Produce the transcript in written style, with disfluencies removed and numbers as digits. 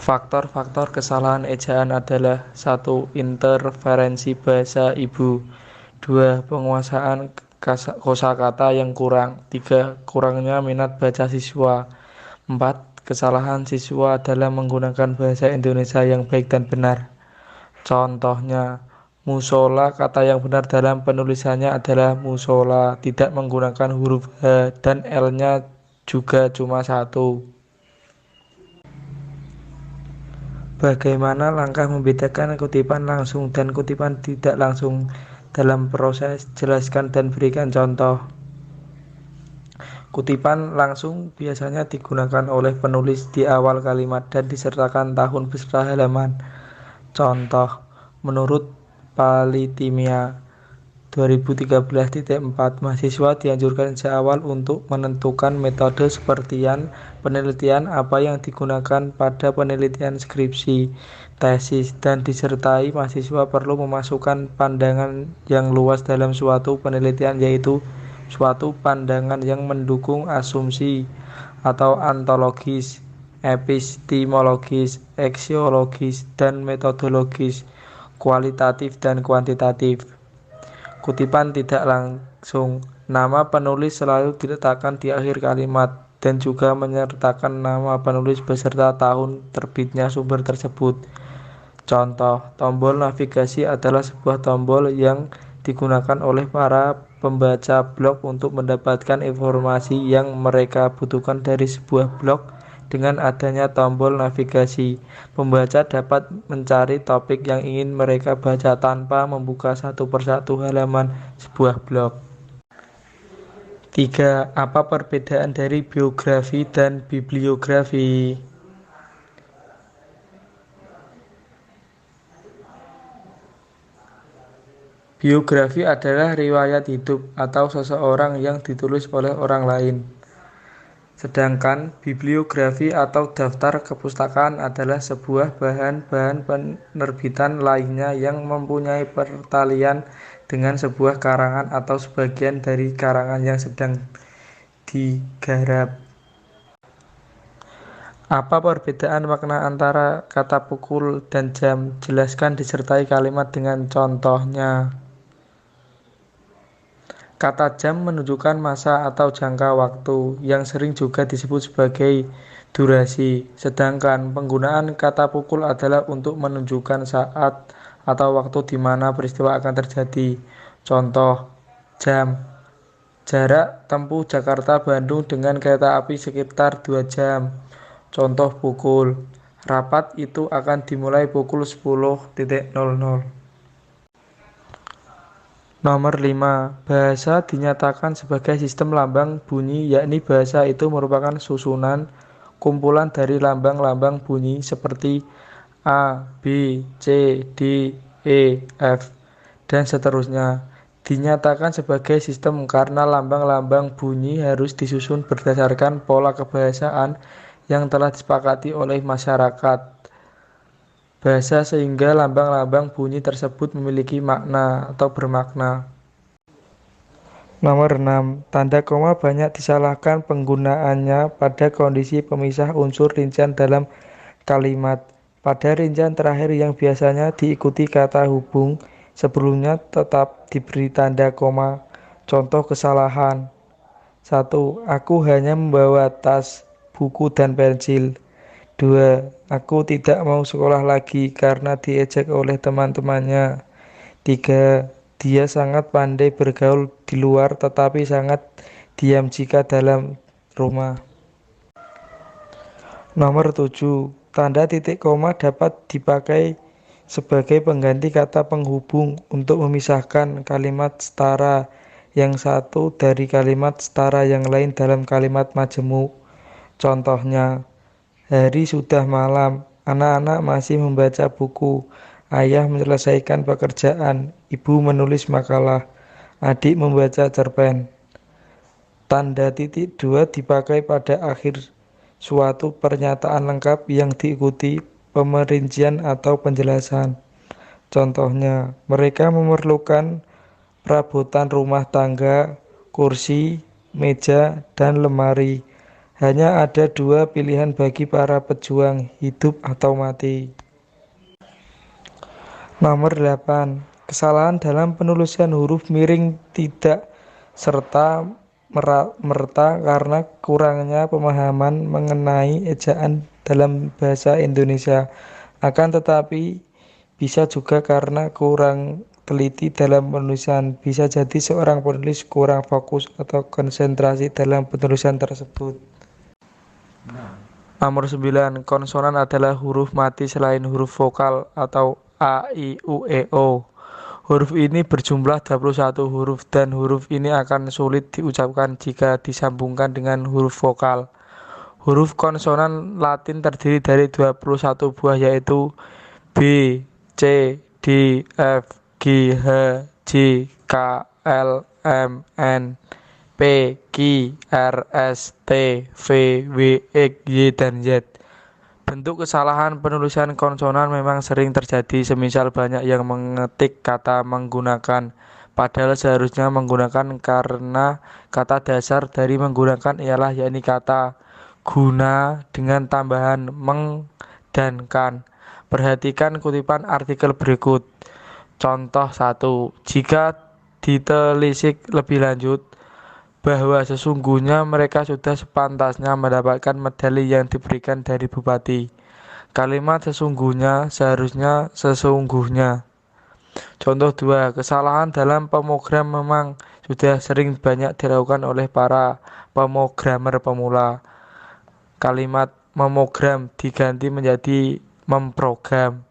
Faktor-faktor kesalahan ejaan adalah: 1. Interferensi bahasa ibu. 2. Penguasaan kosakata yang kurang. 3. Kurangnya minat baca siswa. 4. Kesalahan siswa dalam menggunakan bahasa Indonesia yang baik dan benar. Contohnya, musola, kata yang benar dalam penulisannya adalah musola, tidak menggunakan huruf H, dan L-nya juga cuma satu. Bagaimana langkah membedakan kutipan langsung dan kutipan tidak langsung dalam proses? Jelaskan dan berikan contoh. Kutipan langsung biasanya digunakan oleh penulis di awal kalimat dan disertakan tahun beserta halaman. Contoh, menurut Palitimia 2013.4, mahasiswa dianjurkan sejak awal untuk menentukan metode sepertian penelitian apa yang digunakan pada penelitian skripsi, tesis, dan disertai mahasiswa perlu memasukkan pandangan yang luas dalam suatu penelitian, yaitu suatu pandangan yang mendukung asumsi atau ontologis, epistemologis, aksiologis, dan metodologis, kualitatif dan kuantitatif. Kutipan tidak langsung. Nama penulis selalu diletakkan di akhir kalimat dan juga menyertakan nama penulis beserta tahun terbitnya sumber tersebut. Contoh, tombol navigasi adalah sebuah tombol yang digunakan oleh para pembaca blog untuk mendapatkan informasi yang mereka butuhkan dari sebuah blog. Dengan adanya tombol navigasi, pembaca dapat mencari topik yang ingin mereka baca tanpa membuka satu persatu halaman sebuah blog. 3. Apa perbedaan dari biografi dan bibliografi? Biografi adalah riwayat hidup atau seseorang yang ditulis oleh orang lain. Sedangkan bibliografi atau daftar kepustakaan adalah sebuah bahan-bahan penerbitan lainnya yang mempunyai pertalian dengan sebuah karangan atau sebagian dari karangan yang sedang digarap. Apa perbedaan makna antara kata pukul dan jam? Jelaskan disertai kalimat dengan contohnya. Kata jam menunjukkan masa atau jangka waktu, yang sering juga disebut sebagai durasi. Sedangkan penggunaan kata pukul adalah untuk menunjukkan saat atau waktu di mana peristiwa akan terjadi. Contoh, jam. Jarak tempuh Jakarta-Bandung dengan kereta api sekitar 2 jam. Contoh pukul. Rapat itu akan dimulai pukul 10.00. Nomor 5. Bahasa dinyatakan sebagai sistem lambang bunyi, yakni bahasa itu merupakan susunan kumpulan dari lambang-lambang bunyi seperti A, B, C, D, E, F, dan seterusnya. Dinyatakan sebagai sistem karena lambang-lambang bunyi harus disusun berdasarkan pola kebahasaan yang telah disepakati oleh masyarakat bahasa sehingga lambang-lambang bunyi tersebut memiliki makna atau bermakna. Nomor 6. Tanda koma banyak disalahkan penggunaannya pada kondisi pemisah unsur rincian dalam kalimat. Pada rincian terakhir yang biasanya diikuti kata hubung, sebelumnya tetap diberi tanda koma. Contoh kesalahan. 1. Aku hanya membawa tas, buku, dan pensil. 2. Aku tidak mau sekolah lagi karena diejek oleh teman-temannya. 3. Dia sangat pandai bergaul di luar tetapi sangat diam jika dalam rumah. Nomor 7. Tanda titik koma dapat dipakai sebagai pengganti kata penghubung untuk memisahkan kalimat setara yang satu dari kalimat setara yang lain dalam kalimat majemuk. Contohnya, hari sudah malam, anak-anak masih membaca buku, ayah menyelesaikan pekerjaan, ibu menulis makalah, adik membaca cerpen. Tanda titik 2 dipakai pada akhir suatu pernyataan lengkap yang diikuti pemerincian atau penjelasan. Contohnya, mereka memerlukan perabotan rumah tangga, kursi, meja, dan lemari. Hanya ada dua pilihan bagi para pejuang, hidup atau mati. Nomor 8. Kesalahan dalam penulisan huruf miring tidak serta merta karena kurangnya pemahaman mengenai ejaan dalam bahasa Indonesia. Akan tetapi bisa juga karena kurang teliti dalam penulisan. Bisa jadi seorang penulis kurang fokus atau konsentrasi dalam penulisan tersebut. Nomor 9. Konsonan adalah huruf mati selain huruf vokal atau A, I, U, E, O. Huruf ini berjumlah 21 huruf dan huruf ini akan sulit diucapkan jika disambungkan dengan huruf vokal. Huruf konsonan Latin terdiri dari 21 buah yaitu B, C, D, F, G, H, J, K, L, M, N, P, Q, R, S, T, V, W, X, Y, dan Z. Bentuk kesalahan penulisan konsonan memang sering terjadi, semisal banyak yang mengetik kata menggunakan, padahal seharusnya menggunakan karena kata dasar dari menggunakan ialah yakni kata guna dengan tambahan meng dan kan. Perhatikan kutipan artikel berikut. Contoh 1. Jika ditelisik lebih lanjut, bahwa sesungguhnya mereka sudah sepantasnya mendapatkan medali yang diberikan dari bupati. Kalimat sesungguhnya seharusnya sesungguhnya. Contoh 2. Kesalahan dalam pemrogram memang sudah sering banyak dilakukan oleh para pemrogramer pemula. Kalimat memogram diganti menjadi memprogram.